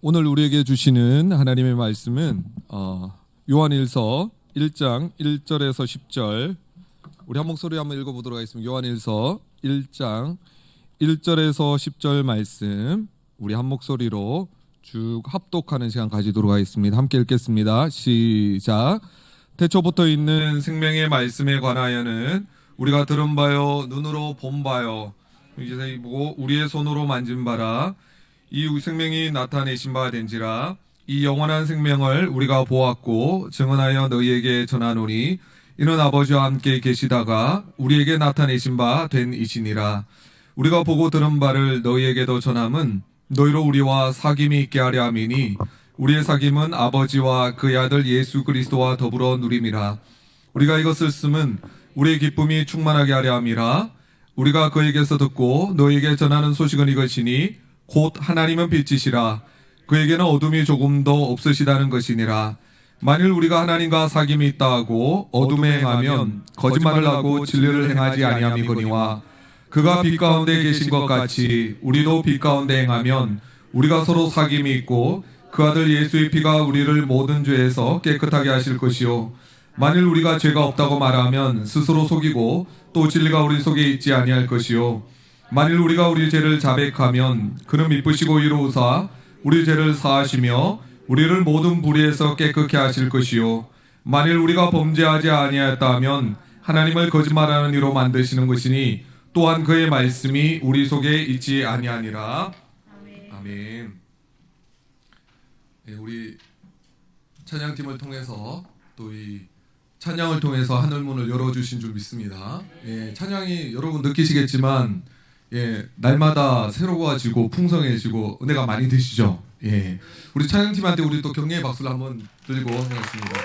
오늘 우리에게 주시는 하나님의 말씀은 요한일서 1장 1절에서 10절. 우리 한 목소리 한번 읽어보도록 하겠습니다. 요한일서 1장 1절에서 10절 말씀 우리 한 목소리로 쭉 합독하는 시간 가지도록 하겠습니다. 함께 읽겠습니다. 시작. 태초부터 있는 생명의 말씀에 관하여는 우리가 들은 바요 눈으로 본 바요 이제 보고 우리의 손으로 만진 바라 이 생명이 나타내신 바 된지라. 이 영원한 생명을 우리가 보았고 증언하여 너희에게 전하노니 이는 아버지와 함께 계시다가 우리에게 나타내신 바 된 이시니라. 우리가 보고 들은 바를 너희에게도 전함은 너희로 우리와 사귐이 있게 하려 함이니 우리의 사귐은 아버지와 그의 아들 예수 그리스도와 더불어 누림이라. 우리가 이것을 쓰면 우리의 기쁨이 충만하게 하려 함이라. 우리가 그에게서 듣고 너희에게 전하는 소식은 이것이니 곧 하나님은 빛이시라. 그에게는 어둠이 조금도 없으시다는 것이니라. 만일 우리가 하나님과 사귐이 있다 하고 어둠에 행하면 거짓말을 하고 진리를 행하지 아니함이거니와 그가 빛 가운데 계신 것 같이 우리도 빛 가운데 행하면 우리가 서로 사귐이 있고 그 아들 예수의 피가 우리를 모든 죄에서 깨끗하게 하실 것이요 만일 우리가 죄가 없다고 말하면 스스로 속이고 또 진리가 우리 속에 있지 아니할 것이요 만일 우리가 우리 죄를 자백하면 그는 미쁘시고 이로우사 우리 죄를 사하시며 우리를 모든 불의에서 깨끗게 하실 것이요 만일 우리가 범죄하지 아니하였다 하면 하나님을 거짓말하는 이로 만드시는 것이니 또한 그의 말씀이 우리 속에 있지 아니하니라. 아멘. 네, 우리 찬양팀을 통해서 또 이 찬양을 통해서 하늘문을 열어주신 줄 믿습니다. 예, 찬양이 여러분 느끼시겠지만 날마다 새로워지고 풍성해지고 은혜가 많이 되시죠. 예, 우리 찬양팀한테 우리 또 격려의 박수를 한번 드리고 하겠습니다.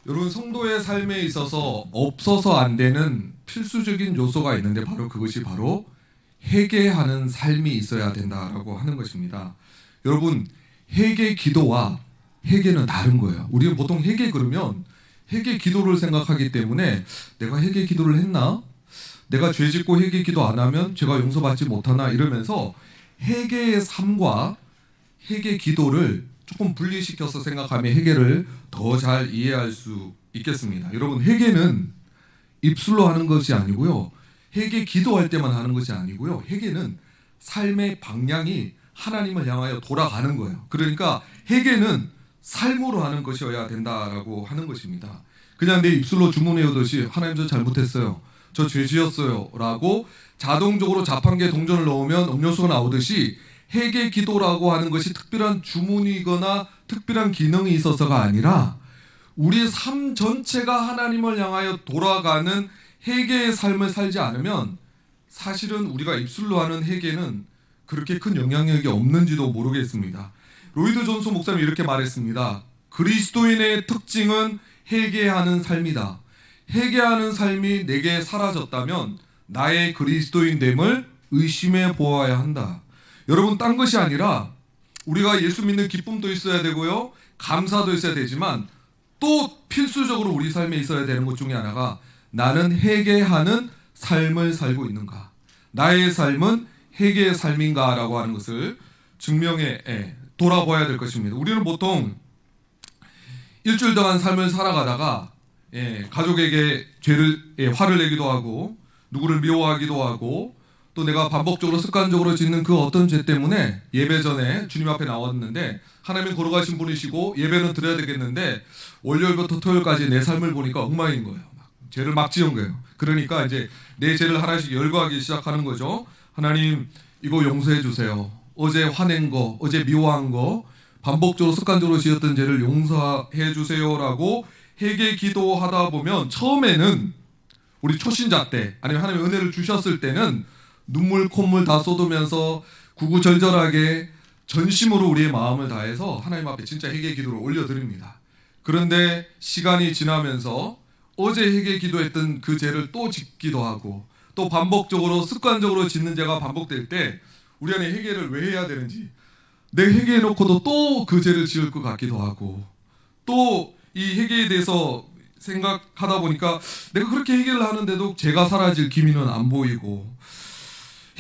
여러분 성도의 삶에 있어서 없어서 안 되는 필수적인 요소가 있는데 그것이 바로 회개하는 삶이 있어야 된다라고 하는 것입니다. 여러분 회개 기도와 회개는 다른 거예요. 우리는 보통 회개 그러면 회개 기도를 생각하기 때문에 내가 회개 기도를 했나? 내가 죄 짓고 회개 기도 안 하면 죄가 용서받지 못하나? 이러면서 회개의 삶과 회개 기도를 조금 분리시켜서 생각하면 회개를 더 잘 이해할 수 있겠습니다. 여러분 회개는 입술로 하는 것이 아니고요. 회개 기도할 때만 하는 것이 아니고요. 회개는 삶의 방향이 하나님을 향하여 돌아가는 거예요. 그러니까 회개는 삶으로 하는 것이어야 된다라고 하는 것입니다. 그냥 내 입술로 주문해오듯이 하나님 저 잘못했어요. 저 죄 지었어요. 라고 자동적으로 자판기에 동전을 넣으면 음료수가 나오듯이 회개 기도라고 하는 것이 특별한 주문이거나 특별한 기능이 있어서가 아니라 우리의 삶 전체가 하나님을 향하여 돌아가는 회개의 삶을 살지 않으면 사실은 우리가 입술로 하는 회개는 그렇게 큰 영향력이 없는지도 모르겠습니다. 로이드 존스 목사님이 이렇게 말했습니다. 그리스도인의 특징은 회개하는 삶이다. 회개하는 삶이 내게 사라졌다면 나의 그리스도인됨을 의심해 보아야 한다. 여러분 딴 것이 아니라 우리가 예수 믿는 기쁨도 있어야 되고요. 감사도 있어야 되지만 또 필수적으로 우리 삶에 있어야 되는 것 중에 하나가 나는 회개하는 삶을 살고 있는가. 나의 삶은 회개의 삶인가 라고 하는 것을 증명해 돌아봐야 될 것입니다. 우리는 보통 일주일 동안 삶을 살아가다가 가족에게 화를 내기도 하고 누구를 미워하기도 하고 또 내가 반복적으로 습관적으로 짓는 그 어떤 죄 때문에 예배 전에 주님 앞에 나왔는데 하나님 걸어가신 분이시고 예배는 드려야 되겠는데 월요일부터 토요일까지 내 삶을 보니까 엉망인 거예요. 죄를 막 지은 거예요. 그러니까 이제 내 죄를 하나씩 열거하기 시작하는 거죠. 하나님 이거 용서해 주세요. 어제 화낸 거, 어제 미워한 거, 반복적으로 습관적으로 지었던 죄를 용서해 주세요라고 회개 기도하다 보면 처음에는 우리 초신자 때 아니면 하나님의 은혜를 주셨을 때는 눈물 콧물 다 쏟으면서 구구절절하게 전심으로 우리의 마음을 다해서 하나님 앞에 진짜 회개 기도를 올려드립니다. 그런데 시간이 지나면서 어제 회개 기도했던 그 죄를 또 짓기도 하고 또 반복적으로 습관적으로 짓는 죄가 반복될 때 우리 안에 회개를 왜 해야 되는지 내 회개해놓고도 또 그 죄를 지을 것 같기도 하고 또 이 회개에 대해서 생각하다 보니까 내가 그렇게 회개를 하는데도 죄가 사라질 기미는 안 보이고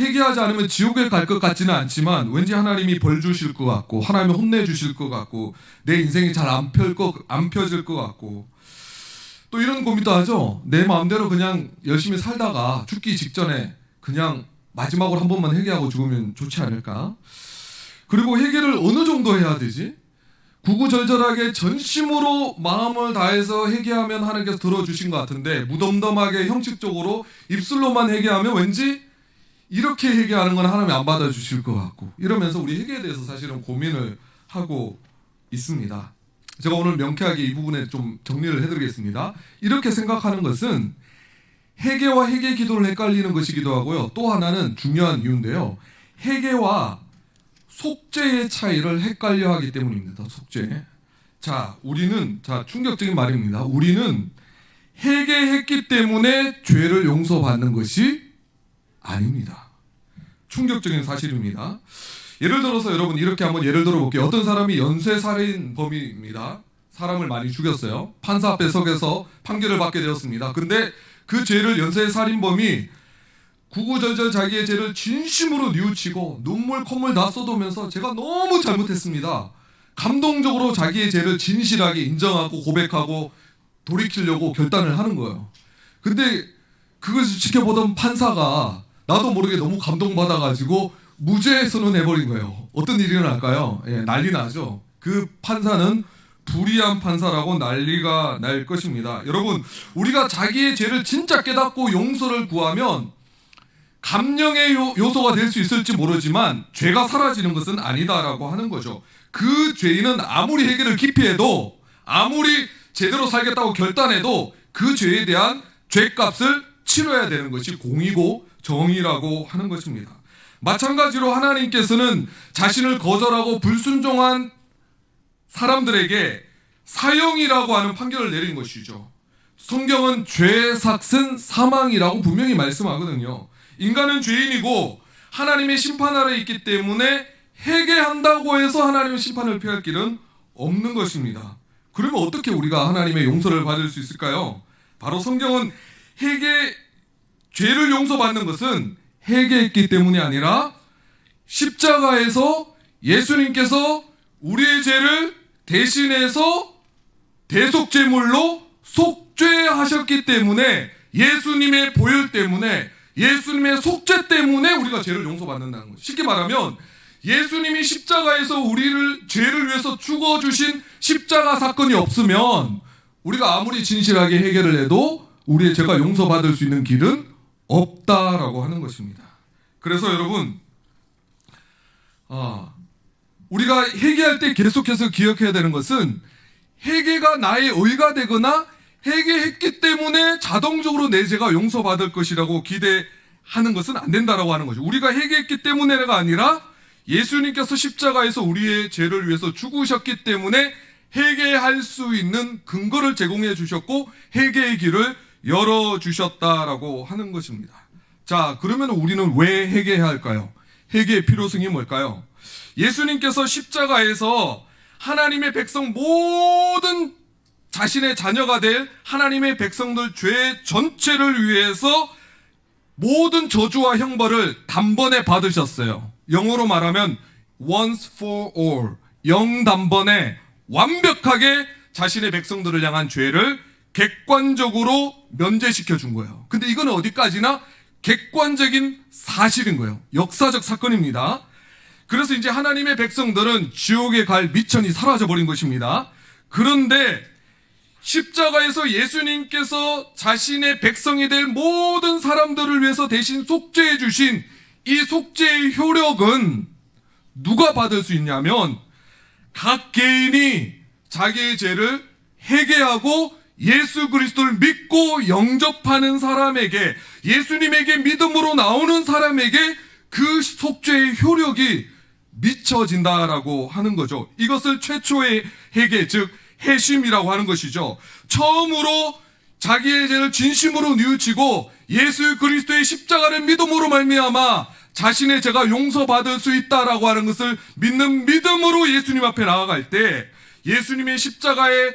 회개하지 않으면 지옥에 갈 것 같지는 않지만 왠지 하나님이 벌 주실 것 같고 하나님이 혼내 주실 것 같고 내 인생이 잘 안 펴질 것 같고 또 이런 고민도 하죠. 내 마음대로 그냥 열심히 살다가 죽기 직전에 그냥 마지막으로 한 번만 회개하고 죽으면 좋지 않을까? 그리고 회개를 어느 정도 해야 되지? 구구절절하게 전심으로 마음을 다해서 회개하면 하나님께서 들어주신 것 같은데 무덤덤하게 형식적으로 입술로만 회개하면 왠지 이렇게 회개하는 건 하나님이 안 받아주실 것 같고 이러면서 우리 회개에 대해서 사실은 고민을 하고 있습니다. 제가 오늘 명쾌하게 이 부분에 좀 정리를 해드리겠습니다. 이렇게 생각하는 것은 회개와 회개 기도를 헷갈리는 것이기도 하고요. 또 하나는 중요한 이유인데요. 회개와 속죄의 차이를 헷갈려 하기 때문입니다. 속죄. 우리는 충격적인 말입니다. 우리는 회개했기 때문에 죄를 용서받는 것이 아닙니다. 충격적인 사실입니다. 예를 들어서 여러분 이렇게 한번 예를 들어볼게요. 어떤 사람이 연쇄살인범입니다. 사람을 많이 죽였어요. 판사 앞에 서게서 판결을 받게 되었습니다. 근데 그 죄를 연쇄살인범이 구구절절 자기의 죄를 진심으로 뉘우치고 눈물 콧물 다 쏟으면서 제가 너무 잘못했습니다. 감동적으로 자기의 죄를 진실하게 인정하고 고백하고 돌이키려고 결단을 하는 거예요. 근데 그것을 지켜보던 판사가 나도 모르게 너무 감동받아가지고 무죄 선언해버린 거예요. 어떤 일이 일어날까요? 난리 나죠. 그 판사는 불의한 판사라고 난리가 날 것입니다. 여러분, 우리가 자기의 죄를 진짜 깨닫고 용서를 구하면 감령의 요소가 될 수 있을지 모르지만 죄가 사라지는 것은 아니다라고 하는 거죠. 그 죄인은 아무리 회개를 깊이 해도 아무리 제대로 살겠다고 결단해도 그 죄에 대한 죄값을 치러야 되는 것이 공이고 정의라고 하는 것입니다. 마찬가지로 하나님께서는 자신을 거절하고 불순종한 사람들에게 사형이라고 하는 판결을 내린 것이죠. 성경은 죄의 삭은 사망이라고 분명히 말씀하거든요. 인간은 죄인이고 하나님의 심판 아래 있기 때문에 회개한다고 해서 하나님의 심판을 피할 길은 없는 것입니다. 그러면 어떻게 우리가 하나님의 용서를 받을 수 있을까요? 바로 성경은 죄를 용서받는 것은 회개했기 때문이 아니라 십자가에서 예수님께서 우리의 죄를 대신해서 대속제물로 속죄하셨기 때문에 예수님의 보혈 때문에 예수님의 속죄 때문에 우리가 죄를 용서받는다는 거죠. 쉽게 말하면 예수님이 십자가에서 우리를 죄를 위해서 죽어주신 십자가 사건이 없으면 우리가 아무리 진실하게 해결을 해도 우리의 죄가 용서받을 수 있는 길은 없다라고 하는 것입니다. 그래서 여러분 우리가 회개할 때 계속해서 기억해야 되는 것은 회개가 나의 의가 되거나 회개했기 때문에 자동적으로 내 죄가 용서받을 것이라고 기대하는 것은 안 된다라고 하는 거죠. 우리가 회개했기 때문에가 아니라 예수님께서 십자가에서 우리의 죄를 위해서 죽으셨기 때문에 회개할 수 있는 근거를 제공해 주셨고 회개의 길을 열어주셨다라고 하는 것입니다. 그러면 우리는 왜 회개해야 할까요? 회개의 필요성이 뭘까요? 예수님께서 십자가에서 하나님의 백성 모든 자신의 자녀가 될 하나님의 백성들 죄 전체를 위해서 모든 저주와 형벌을 단번에 받으셨어요. 영어로 말하면 once for all, 영단번에 완벽하게 자신의 백성들을 향한 죄를 객관적으로 면제시켜 준 거예요. 근데 이건 어디까지나 객관적인 사실인 거예요. 역사적 사건입니다. 그래서 이제 하나님의 백성들은 지옥에 갈 미천이 사라져버린 것입니다. 그런데 십자가에서 예수님께서 자신의 백성이 될 모든 사람들을 위해서 대신 속죄해 주신 이 속죄의 효력은 누가 받을 수 있냐면 각 개인이 자기의 죄를 회개하고 예수 그리스도를 믿고 영접하는 사람에게, 예수님에게 믿음으로 나오는 사람에게 그 속죄의 효력이 미쳐진다라고 하는 거죠. 이것을 최초의 회개, 즉 회심이라고 하는 것이죠. 처음으로 자기의 죄를 진심으로 뉘우치고 예수 그리스도의 십자가를 믿음으로 말미암아 자신의 죄가 용서받을 수 있다라고 하는 것을 믿는 믿음으로 예수님 앞에 나아갈 때 예수님의 십자가의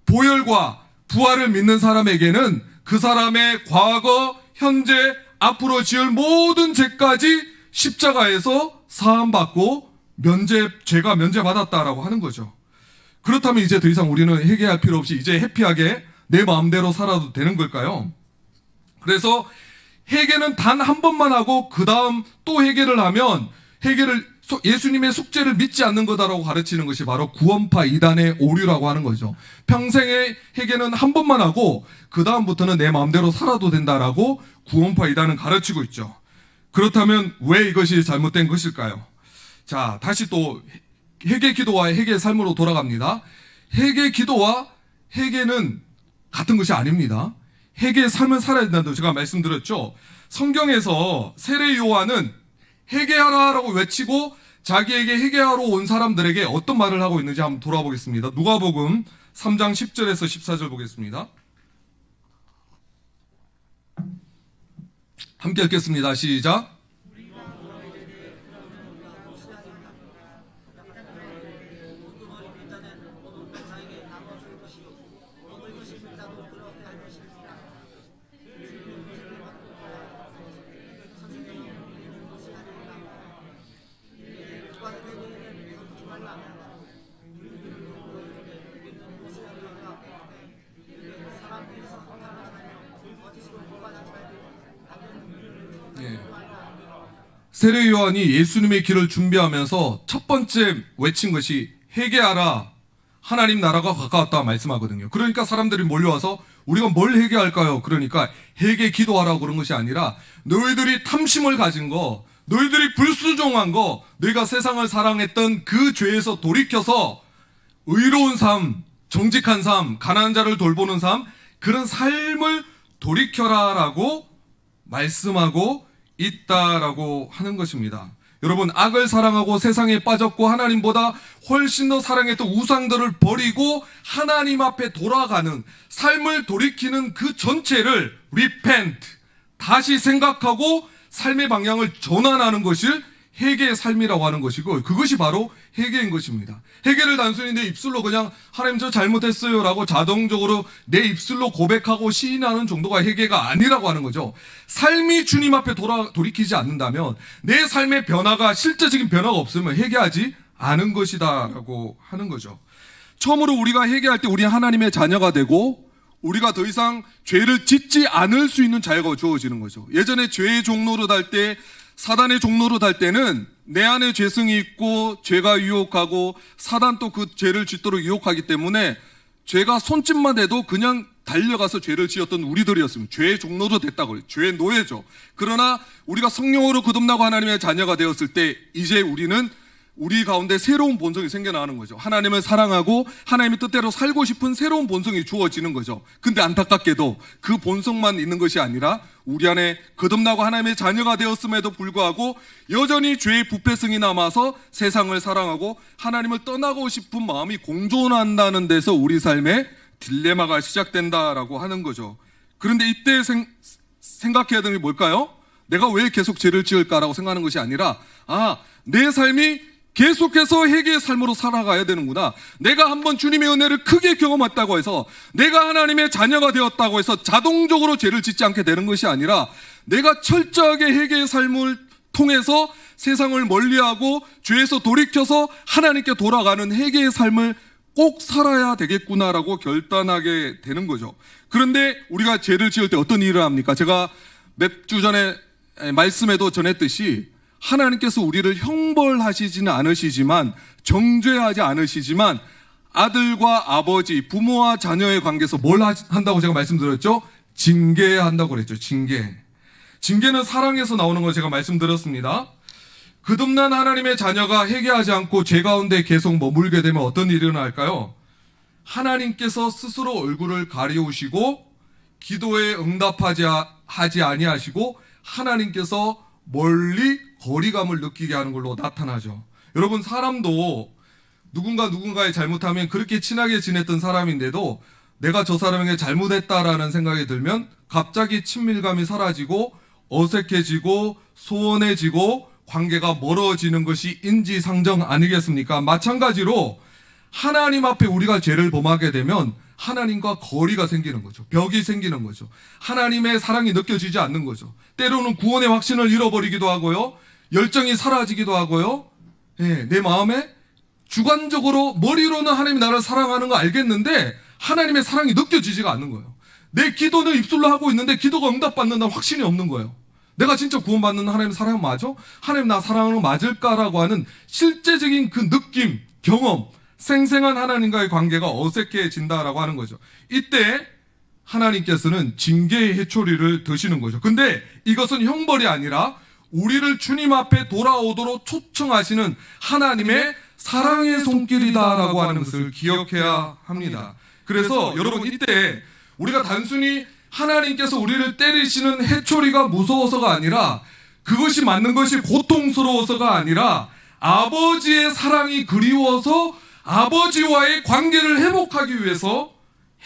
보혈과 부활을 믿는 사람에게는 그 사람의 과거, 현재, 앞으로 지을 모든 죄까지 십자가에서 사함받고 죄가 면제받았다라고 하는 거죠. 그렇다면 이제 더 이상 우리는 회개할 필요 없이 이제 해피하게 내 마음대로 살아도 되는 걸까요? 그래서 회개는 단 한 번만 하고 그 다음 또 회개를 하면 예수님의 속죄를 믿지 않는 거다라고 가르치는 것이 바로 구원파 이단의 오류라고 하는 거죠. 평생의 회개는 한 번만 하고 그 다음부터는 내 마음대로 살아도 된다라고 구원파 이단은 가르치고 있죠. 그렇다면 왜 이것이 잘못된 것일까요? 자, 다시 또 회개 기도와 회개 삶으로 돌아갑니다. 회개 기도와 회개는 같은 것이 아닙니다. 회개의 삶을 살아야 된다고 제가 말씀드렸죠. 성경에서 세례 요한은 회개하라라고 외치고 자기에게 회개하러 온 사람들에게 어떤 말을 하고 있는지 한번 돌아보겠습니다. 누가복음 3장 10절에서 14절 보겠습니다. 함께 읽겠습니다. 시작. 세례 요한이 예수님의 길을 준비하면서 첫 번째 외친 것이 회개하라, 하나님 나라가 가까웠다 말씀하거든요. 그러니까 사람들이 몰려와서 우리가 뭘 회개할까요? 그러니까 회개 기도하라고 그런 것이 아니라 너희들이 탐심을 가진 거, 너희들이 불순종한 거, 너희가 세상을 사랑했던 그 죄에서 돌이켜서 의로운 삶, 정직한 삶, 가난한 자를 돌보는 삶, 그런 삶을 돌이켜라라고 말씀하고 있다라고 하는 것입니다. 여러분, 악을 사랑하고 세상에 빠졌고 하나님보다 훨씬 더 사랑했던 우상들을 버리고 하나님 앞에 돌아가는 삶을 돌이키는 그 전체를 repent, 다시 생각하고 삶의 방향을 전환하는 것을 회개의 삶이라고 하는 것이고, 그것이 바로 회개인 것입니다. 회개를 단순히 내 입술로 그냥 하나님 저 잘못했어요 라고 자동적으로 내 입술로 고백하고 시인하는 정도가 회개가 아니라고 하는 거죠. 삶이 주님 앞에 돌이키지 않는다면, 내 삶의 변화가, 실제적인 변화가 없으면 회개하지 않은 것이다 라고 하는 거죠. 처음으로 우리가 회개할 때 우리 하나님의 자녀가 되고 우리가 더 이상 죄를 짓지 않을 수 있는 자유가 주어지는 거죠. 예전에 죄의 종로로 달 때, 사단의 종로로 달 때는 내 안에 죄성이 있고 죄가 유혹하고 사단 또 그 죄를 짓도록 유혹하기 때문에 죄가 손짓만 해도 그냥 달려가서 죄를 지었던 우리들이었습니다. 죄의 종로로 됐다고 해요. 죄의 노예죠. 그러나 우리가 성령으로 거듭나고 하나님의 자녀가 되었을 때 이제 우리는 우리 가운데 새로운 본성이 생겨나는 거죠. 하나님을 사랑하고 하나님의 뜻대로 살고 싶은 새로운 본성이 주어지는 거죠. 근데 안타깝게도 그 본성만 있는 것이 아니라 우리 안에 거듭나고 하나님의 자녀가 되었음에도 불구하고 여전히 죄의 부패성이 남아서 세상을 사랑하고 하나님을 떠나고 싶은 마음이 공존한다는 데서 우리 삶에 딜레마가 시작된다라고 하는 거죠. 그런데 이때 생각해야 되는 게 뭘까요? 내가 왜 계속 죄를 지을까라고 생각하는 것이 아니라, 내 삶이 계속해서 회개의 삶으로 살아가야 되는구나. 내가 한번 주님의 은혜를 크게 경험했다고 해서, 내가 하나님의 자녀가 되었다고 해서 자동적으로 죄를 짓지 않게 되는 것이 아니라, 내가 철저하게 회개의 삶을 통해서 세상을 멀리하고 죄에서 돌이켜서 하나님께 돌아가는 회개의 삶을 꼭 살아야 되겠구나라고 결단하게 되는 거죠. 그런데 우리가 죄를 지을 때 어떤 일을 합니까? 제가 몇 주 전에 말씀에도 전했듯이 하나님께서 우리를 형벌하시지는 않으시지만, 정죄하지 않으시지만 아들과 아버지, 부모와 자녀의 관계에서 뭘 한다고 제가 말씀드렸죠? 징계한다고 그랬죠. 징계는 사랑에서 나오는 걸 제가 말씀드렸습니다. 거듭난 하나님의 자녀가 회개하지 않고 죄 가운데 계속 머물게 되면 어떤 일이 일어날까요? 하나님께서 스스로 얼굴을 가리우시고 기도에 응답하지 아니하시고 하나님께서 멀리 거리감을 느끼게 하는 걸로 나타나죠. 여러분, 사람도 누군가의 잘못하면 그렇게 친하게 지냈던 사람인데도 내가 저 사람에게 잘못했다라는 생각이 들면 갑자기 친밀감이 사라지고 어색해지고 소원해지고 관계가 멀어지는 것이 인지상정 아니겠습니까? 마찬가지로 하나님 앞에 우리가 죄를 범하게 되면 하나님과 거리가 생기는 거죠. 벽이 생기는 거죠. 하나님의 사랑이 느껴지지 않는 거죠. 때로는 구원의 확신을 잃어버리기도 하고요. 열정이 사라지기도 하고요. 예, 내 마음에 주관적으로 머리로는 하나님이 나를 사랑하는 거 알겠는데 하나님의 사랑이 느껴지지가 않는 거예요. 내 기도는 입술로 하고 있는데 기도가 응답받는다는 확신이 없는 거예요. 내가 진짜 구원받는 하나님의 사랑 맞아? 하나님 나 사랑하는 거 맞을까라고 하는 실제적인 그 느낌, 경험, 생생한 하나님과의 관계가 어색해진다라고 하는 거죠. 이때 하나님께서는 징계의 회초리를 드시는 거죠. 근데 이것은 형벌이 아니라 우리를 주님 앞에 돌아오도록 초청하시는 하나님의 사랑의 손길이다라고 하는 것을 기억해야 합니다. 그래서 여러분 이때 우리가 단순히 하나님께서 우리를 때리시는 회초리가 무서워서가 아니라 그것이 맞는 것이 고통스러워서가 아니라 아버지의 사랑이 그리워서 아버지와의 관계를 회복하기 위해서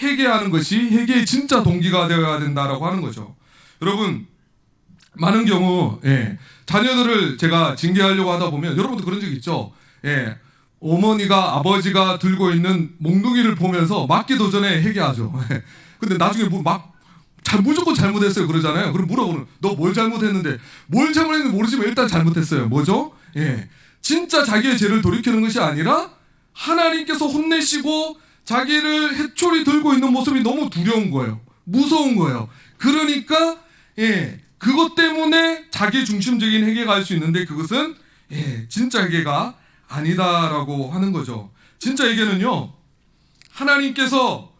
회개하는 것이 회개의 진짜 동기가 되어야 된다라고 하는 거죠. 여러분 많은 경우 자녀들을 제가 징계하려고 하다 보면 여러분도 그런 적 있죠. 어머니가 아버지가 들고 있는 몽둥이를 보면서 맞기도 전에 회개하죠. 근데 나중에 무조건 잘못했어요 그러잖아요. 그럼 물어보는 너 뭘 잘못했는데 뭘 잘못했는지 모르지만 일단 잘못했어요. 뭐죠? 진짜 자기의 죄를 돌이키는 것이 아니라 하나님께서 혼내시고 자기를 회초리 들고 있는 모습이 너무 두려운 거예요. 무서운 거예요. 그러니까 그것 때문에 자기 중심적인 회개가 할 수 있는데 그것은 진짜 회개가 아니다라고 하는 거죠. 진짜 회개는요, 하나님께서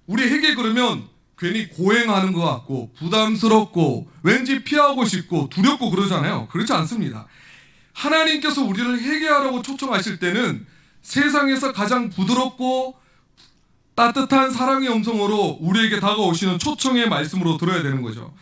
우리 회개 그러면 괜히 고행하는 것 같고 부담스럽고 왠지 피하고 싶고 두렵고 그러잖아요. 그렇지 않습니다. 하나님께서 우리를 회개하라고 초청하실 때는 세상에서 가장 부드럽고 따뜻한 사랑의 음성으로 우리에게 다가오시는 초청의 말씀으로 들어야 되는 거죠.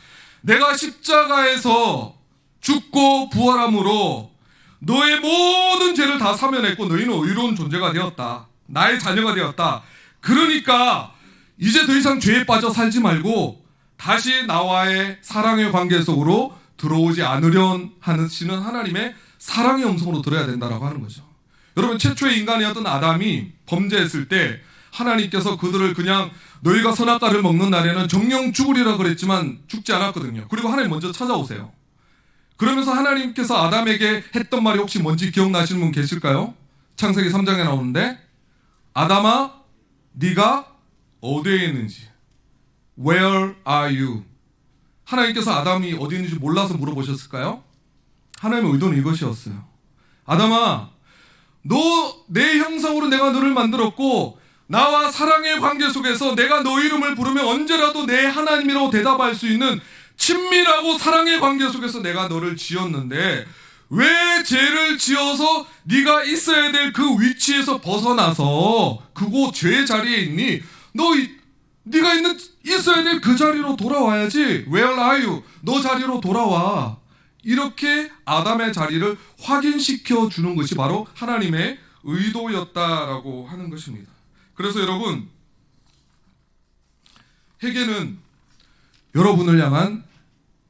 내가 십자가에서 죽고 부활함으로 너의 모든 죄를 다 사면했고 너희는 의로운 존재가 되었다. 나의 자녀가 되었다. 그러니까 이제 더 이상 죄에 빠져 살지 말고 다시 나와의 사랑의 관계 속으로 들어오지 않으려 하시는 하나님의 사랑의 음성으로 들어야 된다라고 하는 거죠. 여러분 최초의 인간이었던 아담이 범죄했을 때 하나님께서 그들을 그냥 너희가 선악과를 먹는 날에는 정령 죽으리라 그랬지만 죽지 않았거든요. 그리고 하나님 먼저 찾아오세요. 그러면서 하나님께서 아담에게 했던 말이 혹시 뭔지 기억나시는 분 계실까요? 창세기 3장에 나오는데 아담아 네가 어디에 있는지 Where are you? 하나님께서 아담이 어디 있는지 몰라서 물어보셨을까요? 하나님의 의도는 이것이었어요. 아담아 너 내 형상으로 내가 너를 만들었고 나와 사랑의 관계 속에서 내가 너 이름을 부르면 언제라도 내 하나님이라고 대답할 수 있는 친밀하고 사랑의 관계 속에서 내가 너를 지었는데 왜 죄를 지어서 네가 있어야 될 그 위치에서 벗어나서 그곳 죄의 자리에 있니? 네가 있어야 될 그 자리로 돌아와야지. Where are you? 너 자리로 돌아와. 이렇게 아담의 자리를 확인시켜 주는 것이 바로 하나님의 의도였다라고 하는 것입니다. 그래서 여러분 회개는 여러분을 향한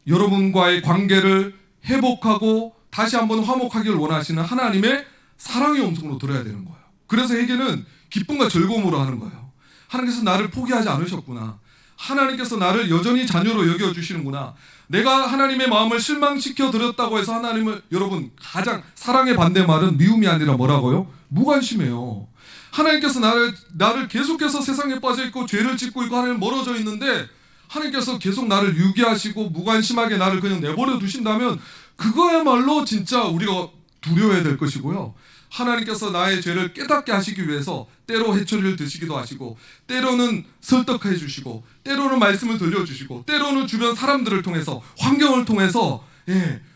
여러분과의 관계를 회복하고 다시 한번 화목하기를 원하시는 하나님의 사랑의 음성으로 들어야 되는 거예요. 그래서 회개는 기쁨과 즐거움으로 하는 거예요. 하나님께서 나를 포기하지 않으셨구나. 하나님께서 나를 여전히 자녀로 여겨주시는구나. 내가 하나님의 마음을 실망시켜 드렸다고 해서 하나님을 여러분 가장 사랑의 반대말은 미움이 아니라 뭐라고요? 무관심해요. 하나님께서 나를 계속해서 세상에 빠져있고 죄를 짓고 있고 하나님 멀어져 있는데 하나님께서 계속 나를 유기하시고 무관심하게 나를 그냥 내버려 두신다면 그거야말로 진짜 우리가 두려워해야 될 것이고요. 하나님께서 나의 죄를 깨닫게 하시기 위해서 때로 회초리를 드시기도 하시고 때로는 설득해 주시고 때로는 말씀을 들려주시고 때로는 주변 사람들을 통해서 환경을 통해서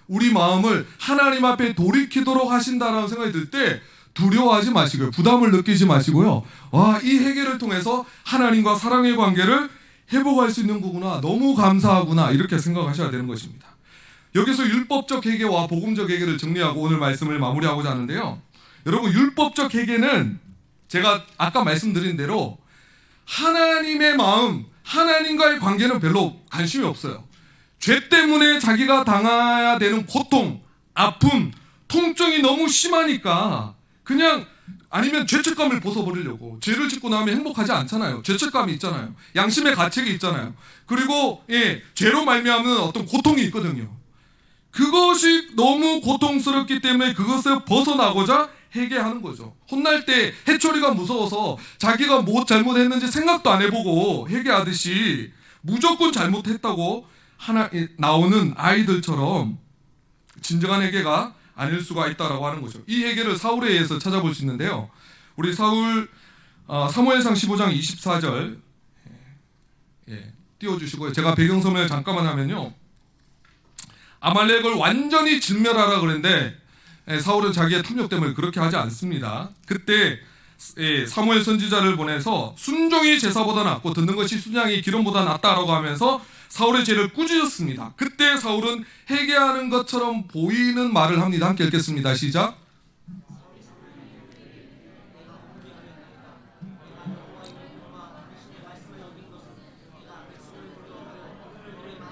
우리 마음을 하나님 앞에 돌이키도록 하신다라는 생각이 들 때 두려워하지 마시고요. 부담을 느끼지 마시고요. 이 회개를 통해서 하나님과 사랑의 관계를 회복할 수 있는 거구나. 너무 감사하구나. 이렇게 생각하셔야 되는 것입니다. 여기서 율법적 회개와 복음적 회개를 정리하고 오늘 말씀을 마무리하고자 하는데요. 여러분 율법적 회개는 제가 아까 말씀드린 대로 하나님의 마음, 하나님과의 관계는 별로 관심이 없어요. 죄 때문에 자기가 당해야 되는 고통, 아픔, 통증이 너무 심하니까 그냥 아니면 죄책감을 벗어버리려고 죄를 짓고 나면 행복하지 않잖아요. 죄책감이 있잖아요. 양심의 가책이 있잖아요. 그리고 죄로 말미암는 어떤 고통이 있거든요. 그것이 너무 고통스럽기 때문에 그것을 벗어나고자 회개하는 거죠. 혼날 때 해초리가 무서워서 자기가 뭐 잘못했는지 생각도 안 해보고 회개하듯이 무조건 잘못했다고 나오는 아이들처럼 진정한 회개가 아닐 수가 있다라고 하는 거죠. 이 회개를 사울에 의해서 찾아볼 수 있는데요. 우리 사울 사무엘상 15장 24절 띄워주시고요. 제가 배경 설명을 잠깐만 하면요. 아말렉을 완전히 진멸하라 그랬는데 사울은 자기의 탐욕 때문에 그렇게 하지 않습니다. 그때 사무엘 선지자를 보내서 순종이 제사보다 낫고 듣는 것이 순양이 기름보다 낫다라고 하면서 사울의 죄를 꾸짖었습니다. 그때 사울은 회개하는 것처럼 보이는 말을 합니다. 함께 읽겠습니다. 시작.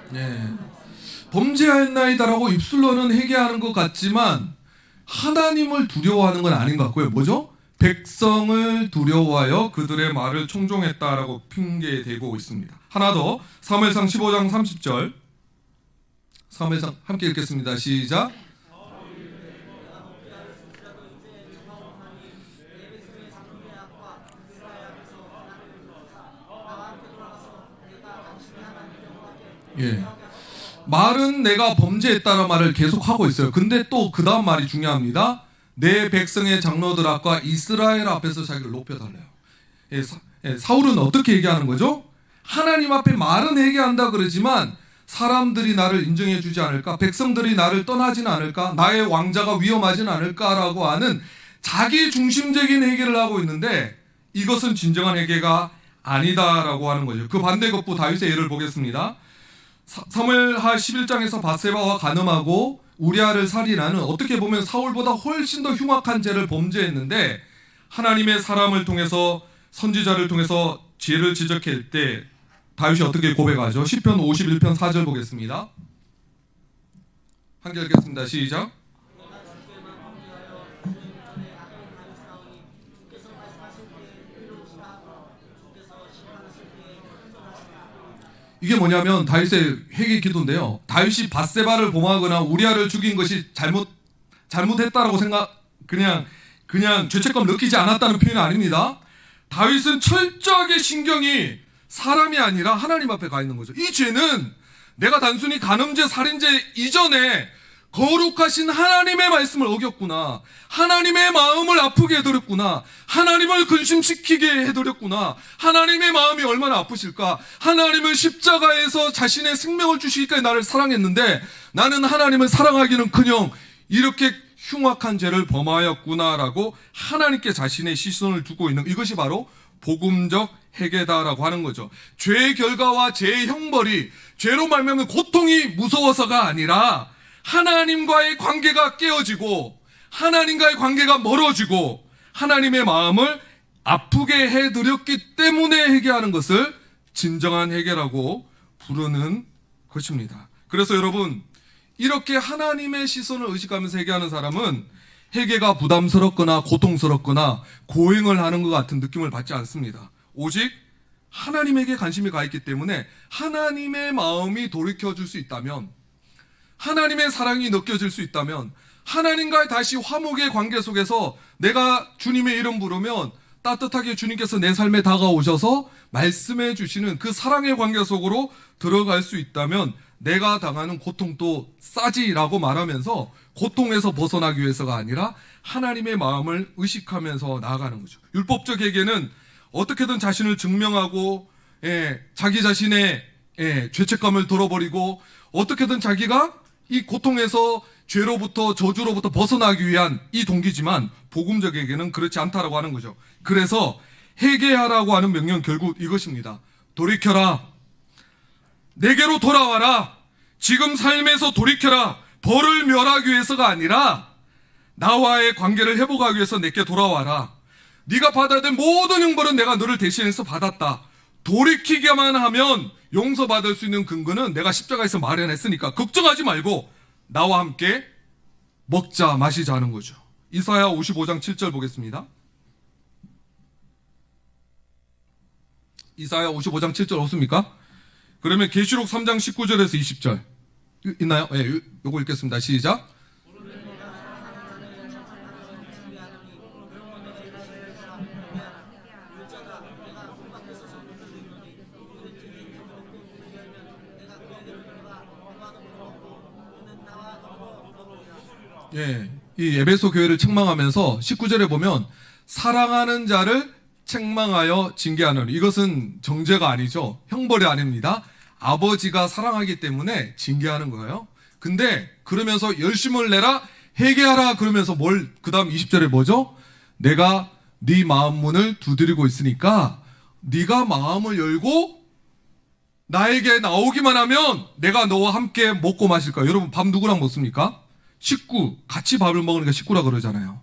네. 범죄하였나이다라고 입술로는 회개하는 것 같지만 하나님을 두려워하는 건 아닌 것 같고요. 뭐죠? 백성을 두려워하여 그들의 말을 청종했다라고 핑계대고 있습니다. 하나 더 사무엘상 15장 30절 사무엘상 함께 읽겠습니다. 시작. 예. 말은 내가 범죄했다는 말을 계속하고 있어요. 근데 또 그 다음 말이 중요합니다. 내 백성의 장로들 앞과 이스라엘 앞에서 자기를 높여달래요. 사울은 어떻게 얘기하는 거죠? 하나님 앞에 말은 회개한다 그러지만 사람들이 나를 인정해 주지 않을까? 백성들이 나를 떠나지는 않을까? 나의 왕자가 위험하지는 않을까라고 하는 자기 중심적인 회개를 하고 있는데 이것은 진정한 회개가 아니다라고 하는 거죠. 그 반대급부 다윗의 예를 보겠습니다. 사무엘하 11장에서 바세바와 간음하고 우리아를 살인하는 어떻게 보면 사울보다 훨씬 더 흉악한 죄를 범죄했는데 하나님의 사람을 통해서 선지자를 통해서 죄를 지적할 때 다윗이 어떻게 고백하죠? 시편 51편 4절 보겠습니다. 함께 읽겠습니다. 시작. 이게 뭐냐면 다윗의 회개 기도인데요. 다윗이 밧세바를 범하거나 우리아를 죽인 것이 잘못했다라고 그냥 죄책감 느끼지 않았다는 표현이 아닙니다. 다윗은 철저하게 신경이 사람이 아니라 하나님 앞에 가 있는 거죠. 이 죄는 내가 단순히 간음죄, 살인죄 이전에 거룩하신 하나님의 말씀을 어겼구나. 하나님의 마음을 아프게 해드렸구나. 하나님을 근심시키게 해드렸구나. 하나님의 마음이 얼마나 아프실까. 하나님은 십자가에서 자신의 생명을 주시기까지 나를 사랑했는데 나는 하나님을 사랑하기는커녕 이렇게 흉악한 죄를 범하였구나라고 하나님께 자신의 시선을 두고 있는 이것이 바로 복음적 회개다라고 하는 거죠. 죄의 결과와 죄의 형벌이 죄로 말미암은 고통이 무서워서가 아니라 하나님과의 관계가 깨어지고 하나님과의 관계가 멀어지고 하나님의 마음을 아프게 해드렸기 때문에 회개하는 것을 진정한 회개라고 부르는 것입니다. 그래서 여러분 이렇게 하나님의 시선을 의식하면서 회개하는 사람은 회개가 부담스럽거나 고통스럽거나 고행을 하는 것 같은 느낌을 받지 않습니다. 오직 하나님에게 관심이 가 있기 때문에 하나님의 마음이 돌이켜줄 수 있다면 하나님의 사랑이 느껴질 수 있다면 하나님과의 다시 화목의 관계 속에서 내가 주님의 이름 부르면 따뜻하게 주님께서 내 삶에 다가오셔서 말씀해 주시는 그 사랑의 관계 속으로 들어갈 수 있다면 내가 당하는 고통도 싸지라고 말하면서 고통에서 벗어나기 위해서가 아니라 하나님의 마음을 의식하면서 나아가는 거죠. 율법적 회개는 어떻게든 자신을 증명하고 자기 자신의 죄책감을 덜어버리고 어떻게든 자기가 이 고통에서 죄로부터 저주로부터 벗어나기 위한 이 동기지만 복음적 회개는 그렇지 않다라고 하는 거죠. 그래서 회개하라고 하는 명령 결국 이것입니다. 돌이켜라. 내게로 돌아와라. 지금 삶에서 돌이켜라. 벌을 멸하기 위해서가 아니라 나와의 관계를 회복하기 위해서 내게 돌아와라. 네가 받아야 될 모든 형벌은 내가 너를 대신해서 받았다. 돌이키기만 하면 용서받을 수 있는 근거는 내가 십자가에서 마련했으니까 걱정하지 말고 나와 함께 먹자 마시자 하는 거죠. 이사야 55장 7절 보겠습니다. 이사야 55장 7절 없습니까? 그러면 계시록 3장 19절에서 20절 있나요? 예, 요거 읽겠습니다. 시작. 예, 이 에베소 교회를 책망하면서 19절에 보면 사랑하는 자를 책망하여 징계하는, 이것은 정죄가 아니죠. 형벌이 아닙니다. 아버지가 사랑하기 때문에 징계하는 거예요. 근데 그러면서 열심을 내라, 회개하라 그러면서 그 다음 20절에 뭐죠? 내가 네 마음 문을 두드리고 있으니까 네가 마음을 열고 나에게 나오기만 하면 내가 너와 함께 먹고 마실 거야. 여러분 밥 누구랑 먹습니까? 식구, 같이 밥을 먹으니까 식구라 그러잖아요.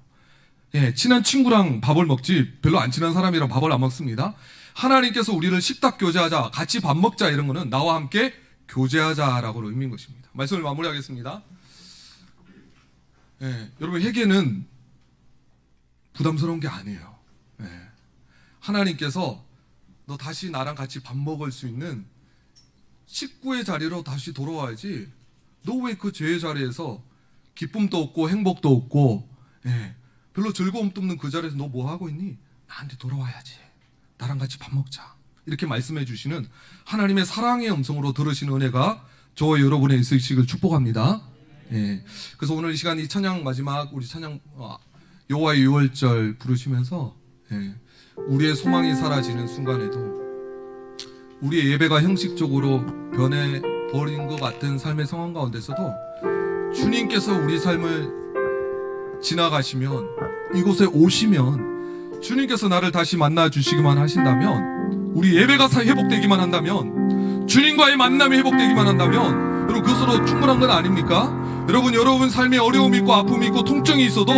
예, 친한 친구랑 밥을 먹지 별로 안 친한 사람이랑 밥을 안 먹습니다. 하나님께서 우리를 식탁 교제하자, 같이 밥 먹자, 이런 거는 나와 함께 교제하자라고 의미인 것입니다. 말씀을 마무리하겠습니다. 예, 여러분 회개는 부담스러운 게 아니에요. 예, 하나님께서 너 다시 나랑 같이 밥 먹을 수 있는 식구의 자리로 다시 돌아와야지, 너 왜 그 죄의 자리에서 기쁨도 없고 행복도 없고, 예, 별로 즐거움도 없는 그 자리에서 너 뭐 하고 있니? 나한테 돌아와야지, 나랑 같이 밥 먹자, 이렇게 말씀해 주시는 하나님의 사랑의 음성으로 들으시는 은혜가 저와 여러분의 있으시길 축복합니다. 예, 그래서 오늘 이 시간 이 찬양 마지막 우리 찬양 여호와의 유월절 부르시면서, 예, 우리의 소망이 사라지는 순간에도, 우리의 예배가 형식적으로 변해버린 것 같은 삶의 상황 가운데서도 주님께서 우리 삶을 지나가시면, 이곳에 오시면 주님께서 나를 다시 만나 주시기만 하신다면, 우리 예배가 회복되기만 한다면, 주님과의 만남이 회복되기만 한다면, 여러분 그것으로 충분한 건 아닙니까? 여러분 삶에 어려움이 있고 아픔이 있고 통증이 있어도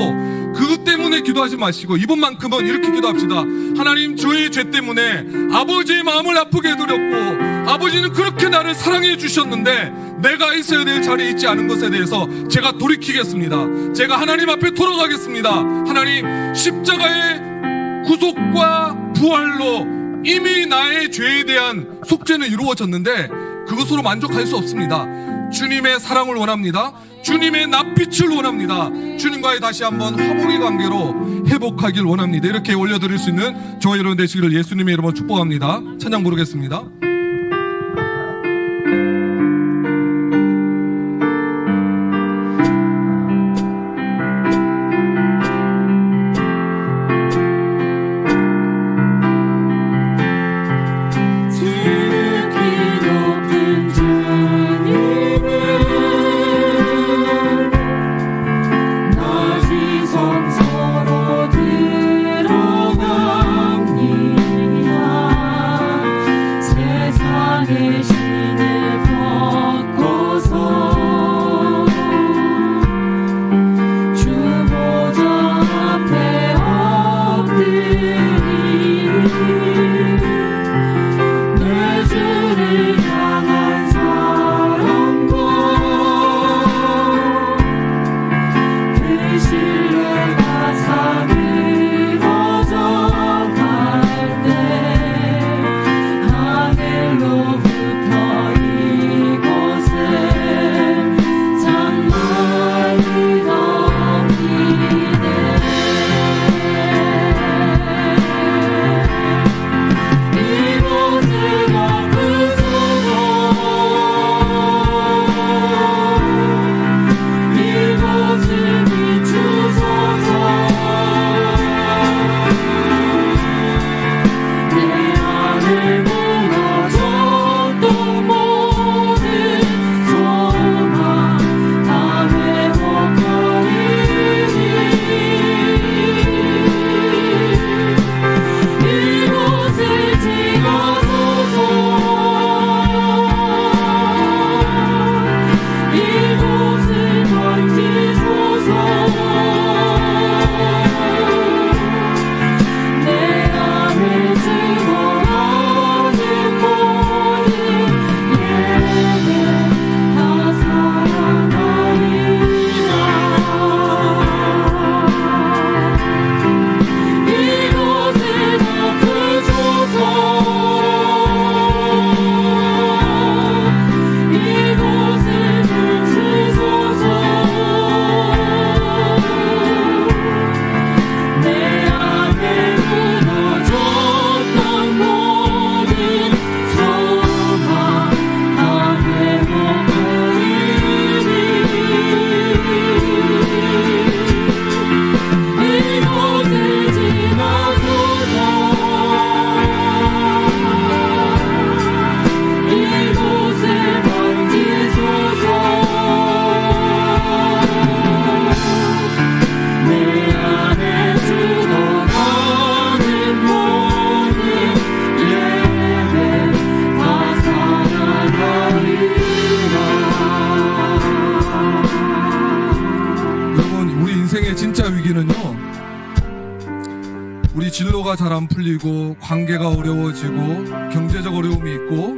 그것 때문에 기도하지 마시고 이번만큼은 이렇게 기도합시다. 하나님, 저의 죄 때문에 아버지의 마음을 아프게 해드렸고, 아버지는 그렇게 나를 사랑해 주셨는데 내가 있어야 될 자리에 있지 않은 것에 대해서 제가 돌이키겠습니다. 제가 하나님 앞에 돌아가겠습니다. 하나님, 십자가의 구속과 부활로 이미 나의 죄에 대한 속죄는 이루어졌는데 그것으로 만족할 수 없습니다. 주님의 사랑을 원합니다. 주님의 낯빛을 원합니다. 주님과의 다시 한번 화목의 관계로 회복하길 원합니다. 이렇게 올려드릴 수 있는 저와 여러분 되시기를 예수님의 이름으로 축복합니다. 찬양 부르겠습니다. 들어갑니다. 시기는요, 우리 진로가 잘 안 풀리고 관계가 어려워지고 경제적 어려움이 있고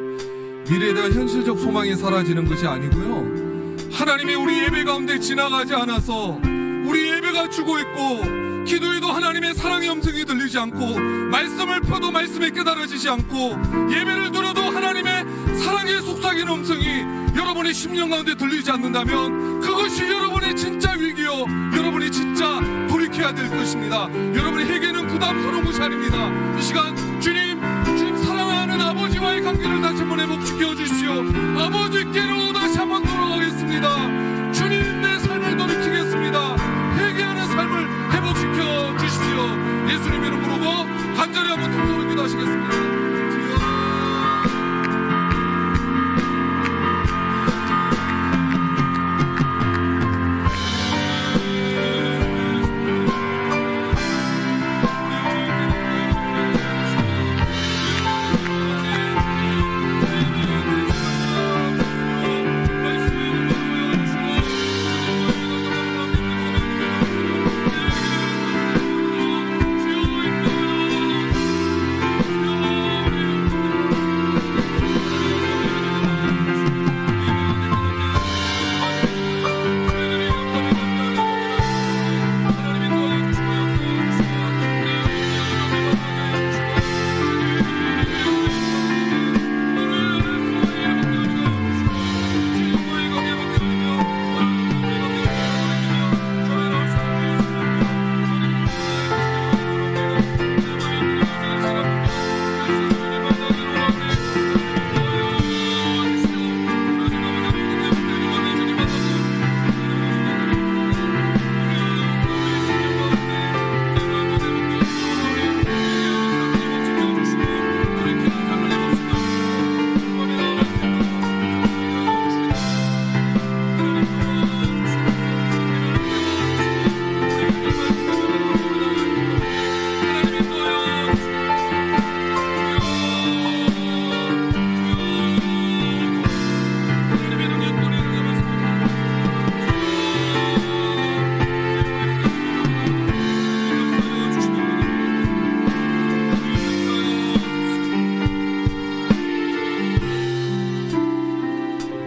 미래에 대한 현실적 소망이 사라지는 것이 아니고요, 하나님이 우리 예배 가운데 지나가지 않아서 우리 예배가 죽어 있고 기도해도 하나님의 사랑의 음성이 들리지 않고 말씀을 펴도 말씀이 깨달아지지 않고 예배를 들어도 하나님의 사랑의 속삭이는 음성이 여러분의 심령 가운데 들리지 않는다면 그것이 여러분의 진짜 위기요, 여러분이 진짜 돌이켜야 될 것입니다. 여러분의 회개는 부담스러운 것이 아닙니다. 이 시간 주님 사랑하는 아버지와의 관계를 다시 한번 회복시켜 주십시오. 아버지께로 다시 한번 돌아가겠습니다. 주님, 내 삶을 돌이키겠습니다. 회개하는 삶을 회복시켜 주십시오. 예수님 이름 부르고 간절히 한번 통성으로 기도하시겠습니다.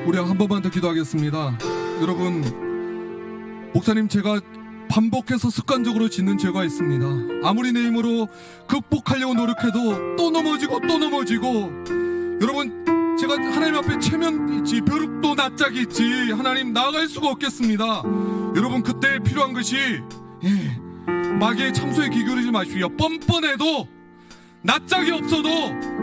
우리 한 번만 더 기도하겠습니다. 여러분, 목사님, 제가 반복해서 습관적으로 짓는 죄가 있습니다. 아무리 내 힘으로 극복하려고 노력해도 또 넘어지고 또 넘어지고, 여러분, 제가 하나님 앞에 체면 있지, 벼룩도 낯짝이 있지, 하나님 나아갈 수가 없겠습니다. 여러분, 그때 필요한 것이 마귀의 참소에 기울이지 마십시오. 뻔뻔해도 낯짝이 없어도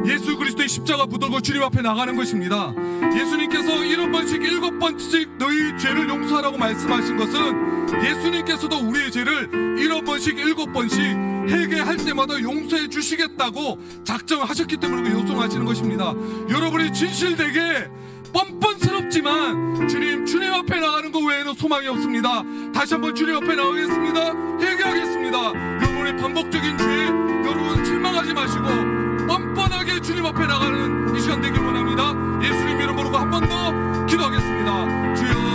예수 그리스도의 십자가 붙들고 주님 앞에 나가는 것입니다. 예수님께서 7번씩 7번씩 너희 죄를 용서하라고 말씀하신 것은 예수님께서도 우리의 죄를 7번씩 7번씩 회개할 때마다 용서해 주시겠다고 작정하셨기 때문에 요청하시는 것입니다. 여러분이 진실되게 뻔뻔스럽지만 주님 앞에 나가는 것 외에는 소망이 없습니다. 다시 한번 주님 앞에 나가겠습니다. 회개하겠습니다. 여러분의 반복적인 죄 여러분 실망하지 마시고 뻔뻔하게 주님 앞에 나가는 이 시간 되길 원합니다. 예수님 이름 부르고 한 번 더 기도하겠습니다. 주여,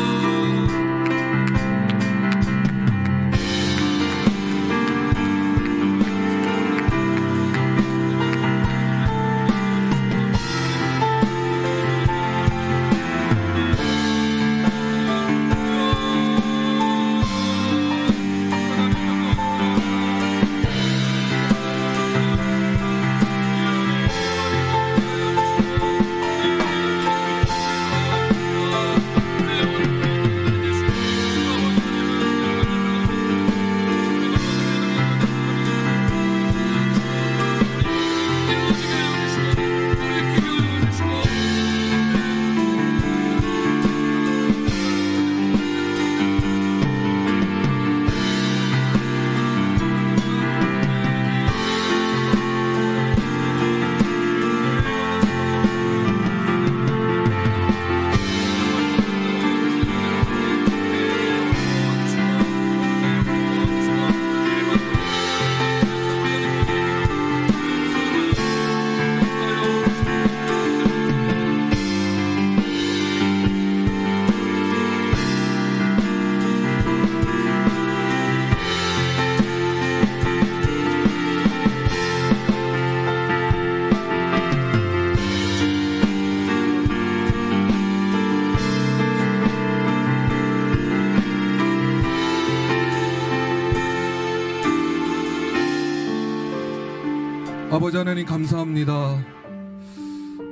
아버지 하나님 감사합니다.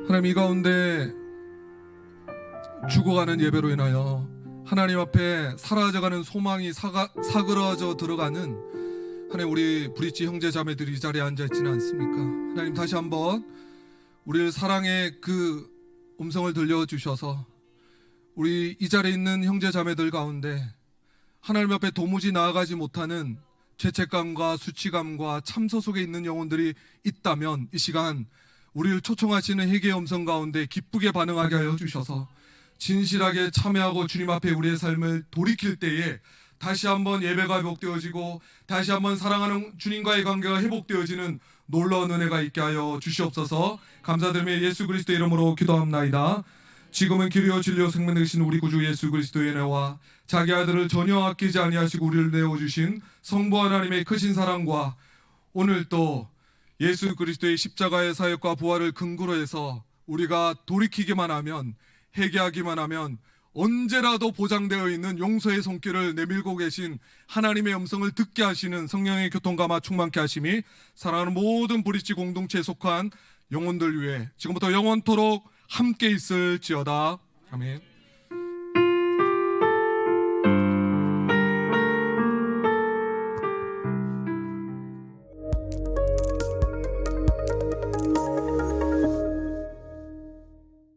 하나님, 이 가운데 죽어가는 예배로 인하여 하나님 앞에 사라져가는 소망이 사그러져 들어가는 하나님, 우리 브릿지 형제 자매들이 이 자리에 앉아있지는 않습니까? 하나님, 다시 한번 우리를 사랑의 그 음성을 들려주셔서 우리 이 자리에 있는 형제 자매들 가운데 하나님 앞에 도무지 나아가지 못하는 죄책감과 수치감과 참소 속에 있는 영혼들이 있다면 이 시간 우리를 초청하시는 회개의 음성 가운데 기쁘게 반응하게 하여 주셔서 진실하게 참여하고 주님 앞에 우리의 삶을 돌이킬 때에 다시 한번 예배가 회복되어지고 다시 한번 사랑하는 주님과의 관계가 회복되어지는 놀라운 은혜가 있게 하여 주시옵소서. 감사드리며 예수 그리스도의 이름으로 기도합나이다. 지금은 길이요 진리요 생명 되신 우리 구주 예수 그리스도의 은혜와 자기 아들을 전혀 아끼지 아니하시고 우리를 내어주신 성부 하나님의 크신 사랑과 오늘 또 예수 그리스도의 십자가의 사역과 부활을 근거로 해서 우리가 돌이키기만 하면, 회개하기만 하면 언제라도 보장되어 있는 용서의 손길을 내밀고 계신 하나님의 음성을 듣게 하시는 성령의 교통감화 충만케 하심이 사랑하는 모든 브릿지 공동체에 속한 영혼들 위해 지금부터 영원토록 함께 있을지어다. 아멘.